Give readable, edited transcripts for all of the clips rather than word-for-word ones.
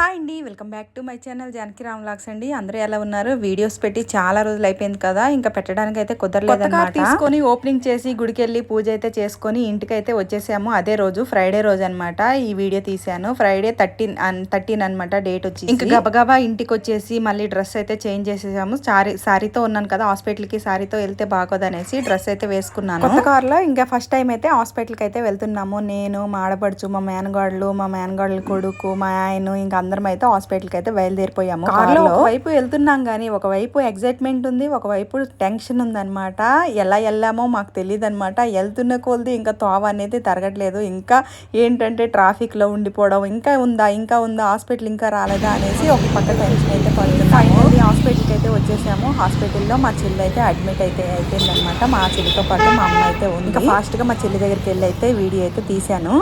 Hi అండి, welcome back to my channel Janaki Ram vlogs అండి. అందరూ ఎలా ఉన్నారు? వీడియోస్ పెట్టి చాలా రోజులు అయిపోయింది కదా, ఇంకా పెట్టడానికి అయితే కుదరలేదన్నమాట. తీసుకొని ఓపెనింగ్ చేసి గుడికి వెళ్ళి పూజ అయితే చేసుకొని ఇంటికి అయితే వచ్చేసాము. అదే రోజు ఫ్రైడే రోజు అనమాట ఈ వీడియో తీసాను. ఫ్రైడే 13 అనమాట డేట్ వచ్చి. ఇంకా గబగబా ఇంటికి వచ్చేసి మళ్ళీ డ్రెస్ అయితే చేంజ్ చేసేసాము. సారీతో ఉన్నాను కదా, హాస్పిటల్కి సారీతో వెళ్తే బాగోదనేసి డ్రెస్ అయితే వేసుకున్నాను. కొత్త కార్లో ఇంకా ఫస్ట్ టైం అయితే హాస్పిటల్కి అయితే వెళ్తున్నాము. నేను, మా ఆడపడుచు, మా మేనగాళ్ళు కొడుకు, మా ఆయన, ఇంకా అందరం అయితే హాస్పిటల్కి అయితే బయలుదేరిపోయాము. కార్లో ఒకవైపు వెళ్తున్నాం కానీ ఒకవైపు ఎగ్జైట్మెంట్ ఉంది, ఒకవైపు టెన్షన్ ఉందన్నమాట. ఎలా వెళ్ళామో మాకు తెలియదు అనమాట. వెళ్తున్న కొలది ఇంకా తోవ అనేది తరగట్లేదు. ఇంకా ఏంటంటే ట్రాఫిక్ లో ఉండిపోవడం, ఇంకా ఉందా హాస్పిటల్ ఇంకా రాలేదా అనేసి ఒక పక్క టెన్షన్ అయితే పడుతుంది. ఫైనల్లీ హాస్పిటల్కి అయితే వచ్చేసాము. హాస్పిటల్లో మా చెల్లి అయితే అడ్మిట్ అయిపోయిందనమాట. మా చెల్లితో పాటు మా అమ్మ అయితే ఉంది. ఇంకా ఫాస్ట్ గా మా చెల్లి దగ్గరికి వెళ్ళి అయితే వీడియో అయితే తీసాను.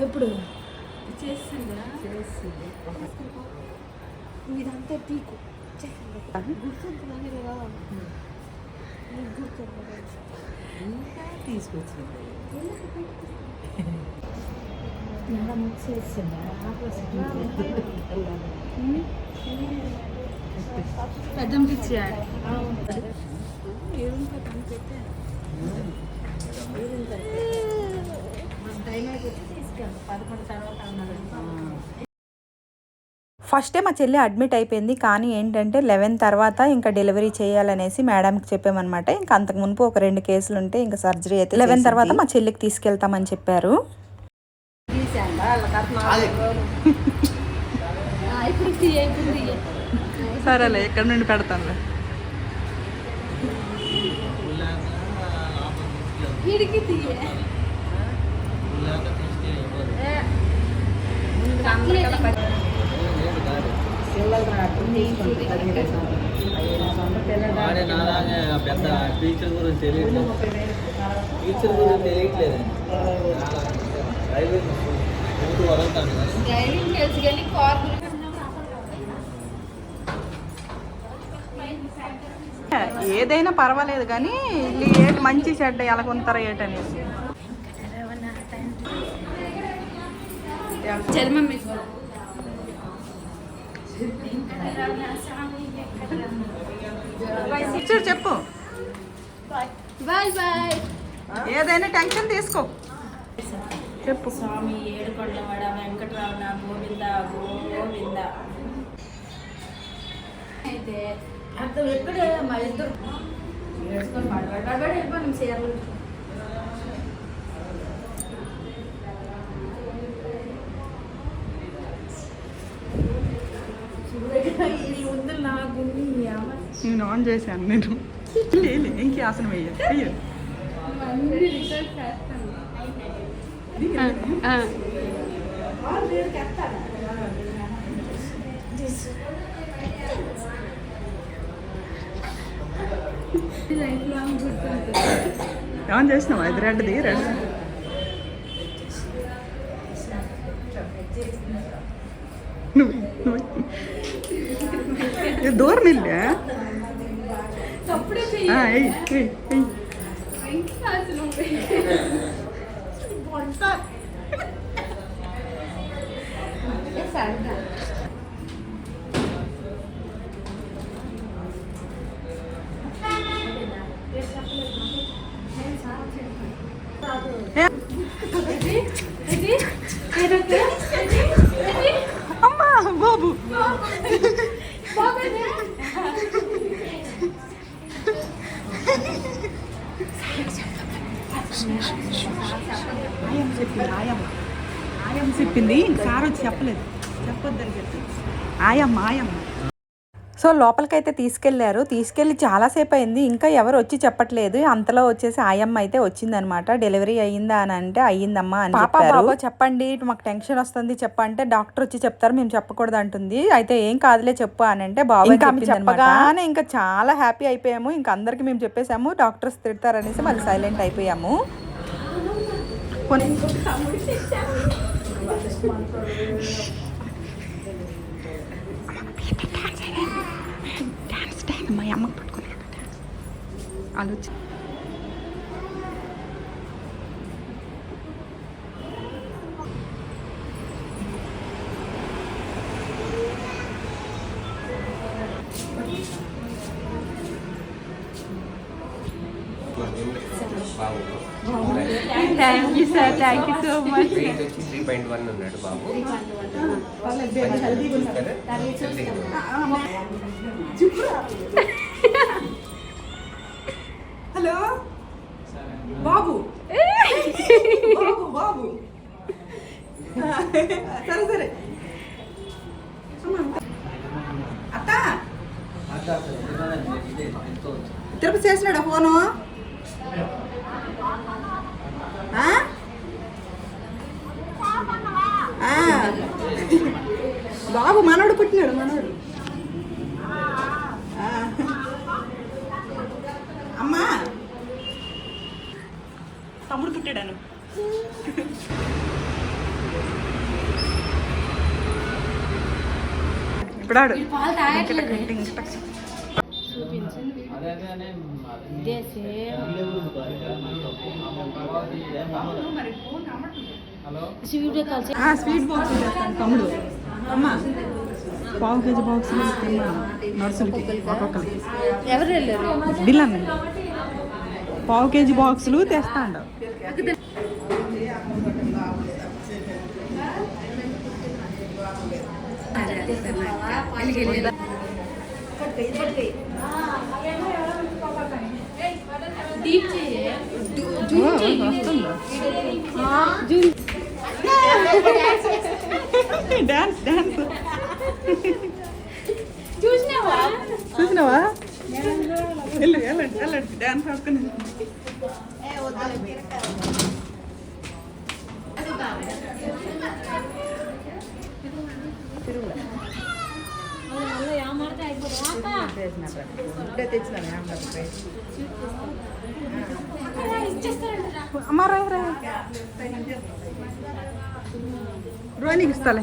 ఎప్పుడు చేసిందా ఇదంతా పీకు గుర్తుంటుందని కదా తీసుకొచ్చింది పెద్దం పిచ్చి ఫస్టే మా చెల్లి అడ్మిట్ అయిపోయింది. కానీ ఏంటంటే 11 తర్వాత ఇంకా డెలివరీ చేయాలనేసి మేడంకి చెప్పామన్నమాట. ఇంకా అంతకు మునుపు ఒక 2 కేసులు ఉంటే ఇంకా సర్జరీ అయితే 11 తర్వాత మా చెల్లికి తీసుకెళ్తామని చెప్పారు. సరేలే, ఎక్కడ నుండి పెడతానులే. పెద్ద టీచర్ గురించి తెలియట్లేదు. ఏదైనా పర్వాలేదు కానీ ఏటి మంచి చెడ్డ ఎలా కొంటారా ఏటనేసి చర్మం చెప్పు. Bye bye. ఏదైనా టెన్షన్ తీసుకో. చెప్పు. స్వామి ఏడుకొండవాడ వెంకటరమణ గోవింద గోవింద. అయితే అర్థం ఎక్కడే మా ఇద్దరు వేసుకొని మాట్లాడాడు వెళ్ళిపోయినాం చీరలు. నేను ఆన్ చేశాను. నేను ఇంకే ఆసనం వేయాలి. ఆన్ చేసినావా? ఇది రెడ్ది రెడ్ దూరం వెళ్ళా. అమ్మా బాబు చెప్పింది. సార్ వచ్చి చెప్పలేదు, చెప్పొద్దని చెప్పింది ఆయమ్మ. సో లోపలికైతే తీసుకెళ్ళి చాలాసేపు అయింది, ఇంకా ఎవరు వచ్చి చెప్పట్లేదు. అంతలో వచ్చేసి ఆయమ్మ అయితే వచ్చిందనమాట. డెలివరీ అయ్యిందా అని అంటే అయ్యిందమ్మా అని చెప్పారు. చెప్పండి మాకు టెన్షన్ వస్తుంది చెప్పంటే డాక్టర్ వచ్చి చెప్తారు, మేము చెప్పకూడదు అంటుంది. అయితే ఏం కాదులే చెప్పు అని అంటే బాబు చెప్పగానే ఇంకా చాలా హ్యాపీ అయిపోయాము. ఇంకా అందరికి మేము చెప్పేసాము, డాక్టర్స్ తిడతారనేసి మళ్ళీ సైలెంట్ అయిపోయాము. మా అమ్మకి పట్టుకున్నాడు ఆలోచన. Thank you sir, thank you so much. 3.1 ఉన్నాడు బాబు. హలో బాబు, బాబు సరే సరే అత్త తిరుపతి చేసినాడా ఫోను? బాబు మనోడు పుట్టినాడు, మనోడు. అమ్మా తమ్ముడు పుట్టాడాను. ఇప్పుడు స్వీట్ బాక్స్ తమ్ముడు. అమ్మా పావు కేజీ బాక్స్ నర్సులకి ఒక్కొక్కరికి ఎవరు వెళ్ళారు? బిల్లన్న పావు కేజీ బాక్సులు తెస్తాండ. డాన్స్ డాన్స్ చూసినావా? వెళ్ళండి డాన్స్ ఆడుకుని. అమ్మా రా రోహిణికి ఇస్తాలే.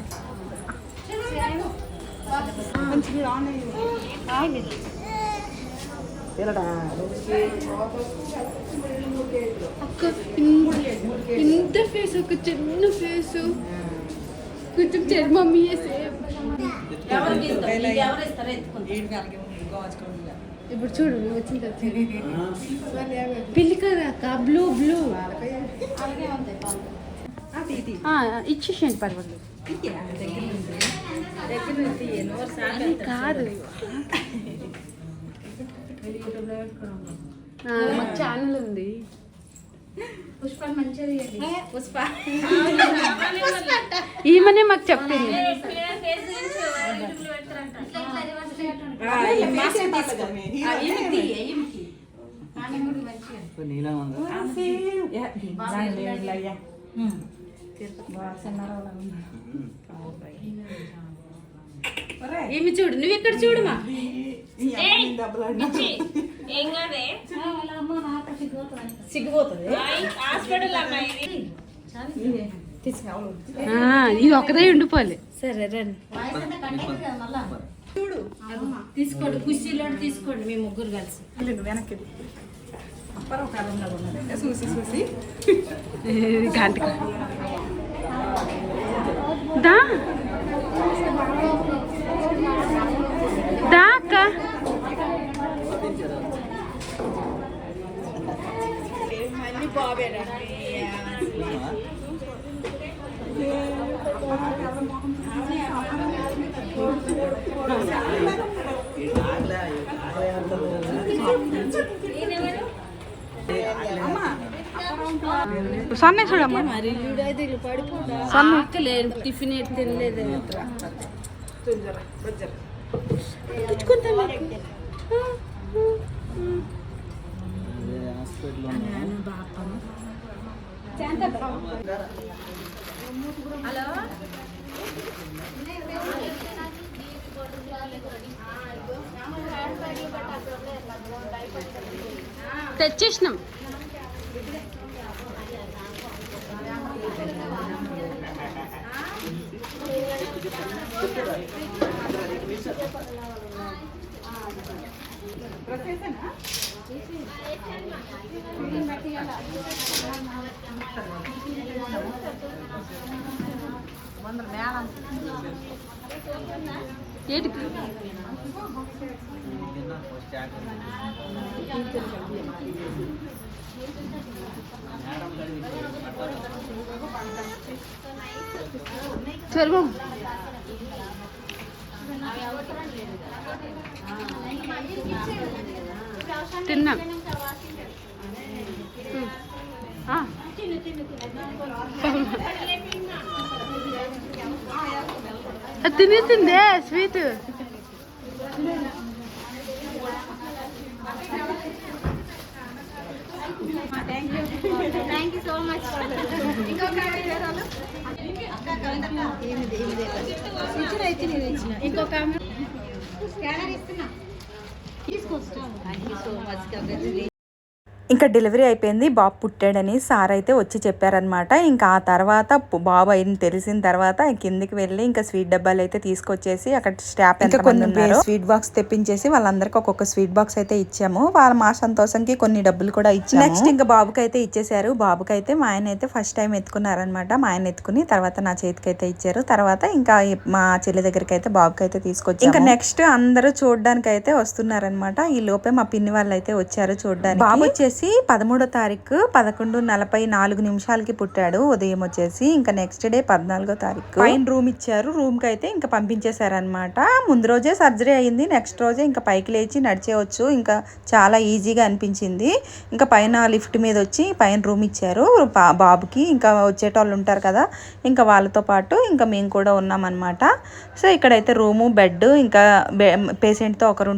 ఇంత ఫేస్, ఒక చిన్న ఫేస్, కొంచెం చర్మం ఇప్పుడు చూడు వచ్చింది పిల్లి కదా బ్లూ బ్లూ ఇచ్చేసేయండి పర్వాలేదు. కాదు మాకు ఛానల్ ఉంది. పుష్ప ఈమెనే మాకు చెప్పింది. ఏమి చూడు, నువ్వు ఇక్కడ చూడమా. ఇది ఒకదే ఉండిపోలే. సరే రండి తీసుకోండి, కుర్చీలో తీసుకోండి మీ ముగ్గురు కలిసి. వెనక్కి చూసి చూసి గంట దా దా అక్క. మళ్ళీ బాబేరా సన్నే చూడమ్మా. మరి పడిపోతా టిఫిన్ తినలేదు. తెచ్చేసినాం. ఏంటి చెరుగు తిన్నాం. తినేసిందే sweet. Thank you so much. ఇంకొక స్కానర్ ఇస్తున్నా, తీసుకొస్తా. Thank you so much. ఇంకా డెలివరీ అయిపోయింది, బాబు పుట్టాడని సార్ అయితే వచ్చి చెప్పారనమాట. ఇంకా ఆ తర్వాత బాబు అయిన తెలిసిన తర్వాత కిందికి వెళ్ళి ఇంకా స్వీట్ డబ్బాలు అయితే తీసుకొచ్చేసి అక్కడ స్టాఫ్ ఎంత కొన్ని ఉన్నారు స్వీట్ బాక్స్ తెప్పించేసి వాళ్ళందరికీ ఒక్కొక్క స్వీట్ బాక్స్ అయితే ఇచ్చాము. వాళ్ళ మా సంతోషంకి కొన్ని డబ్బులు కూడా ఇచ్చాము. నెక్స్ట్ ఇంకా బాబుకి అయితే ఇచ్చేసారు. బాబుకి అయితే మా ఆయన అయితే ఫస్ట్ టైం ఎత్తుకున్నారనమాట. మా ఆయన ఎత్తుకుని తర్వాత నా చేతికి అయితే ఇచ్చారు. తర్వాత ఇంకా మా చెల్లి దగ్గరికి అయితే బాబుకి అయితే తీసుకొచ్చాము. ఇంకా నెక్స్ట్ అందరూ చూడడానికి అయితే వస్తున్నారనమాట. ఈ లోపే మా పిన్ని వాళ్ళు అయితే వచ్చారు చూడడానికి. బాబు వచ్చేసి 13వ తారీఖు 11:44 పుట్టాడు ఉదయం వచ్చేసి. ఇంకా నెక్స్ట్ డే 14వ తారీఖు పైన రూమ్ ఇచ్చారు. రూమ్ కి అయితే ఇంకా పంపించేశారనమాట. ముందు రోజే సర్జరీ అయ్యింది, నెక్స్ట్ రోజే ఇంకా పైకి లేచి నడిచేవచ్చు. ఇంకా చాలా ఈజీగా అనిపించింది. ఇంకా పైన లిఫ్ట్ మీద వచ్చి పైన రూమ్ ఇచ్చారు బాబుకి. ఇంకా వచ్చేటోళ్ళు ఉంటారు కదా, ఇంకా వాళ్ళతో పాటు ఇంకా మేము కూడా ఉన్నామన్నమాట. సో ఇక్కడైతే రూము, బెడ్, ఇంకా పేషెంట్తో ఒకరు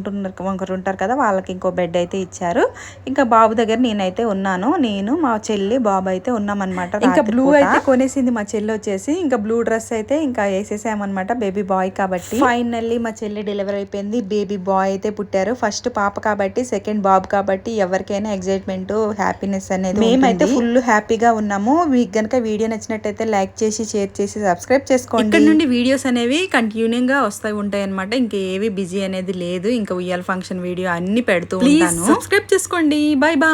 ఉంటారు కదా, వాళ్ళకి ఇంకో బెడ్ అయితే ఇచ్చారు. ఇంకా బాబు దగ్గర నేనైతే ఉన్నాను. నేను మా చెల్లి బాబు అయితే ఉన్నామన్నమాట. ఇంకా బ్లూ అయితే కొనేసింది మా చెల్లి వచ్చేసి. ఇంకా బ్లూ డ్రెస్ అయితే ఇంకా వేసేసామన్నమాట, బేబీ బాయ్ కాబట్టి. ఫైనల్లీ మా చెల్లి డెలివరీ అయిపోయింది, బేబీ బాయ్ అయితే పుట్టారు. ఫస్ట్ పాప కాబట్టి, సెకండ్ బాబు కాబట్టి ఎవరికైనా ఎగ్జైట్మెంట్, హ్యాపీనెస్ అనేది. మేమైతే ఫుల్ హ్యాపీగా ఉన్నాము. మీకు గనుక వీడియో నచ్చినట్టయితే లైక్ చేసి, షేర్ చేసి, సబ్స్క్రైబ్ చేసుకోండి. ఇక్కడ నుండి వీడియోస్ అనేవి కంటిన్యూగా వస్తాయి ఉంటాయి అనమాట. ఇంకా ఏవి బిజీ అనేది లేదు. ఇంకా ఉయ్యాల ఫంక్షన్ వీడియో అన్ని పెడుతూ ఉంటాను. సబ్స్క్రైబ్ చేసుకోండి. Bye bye.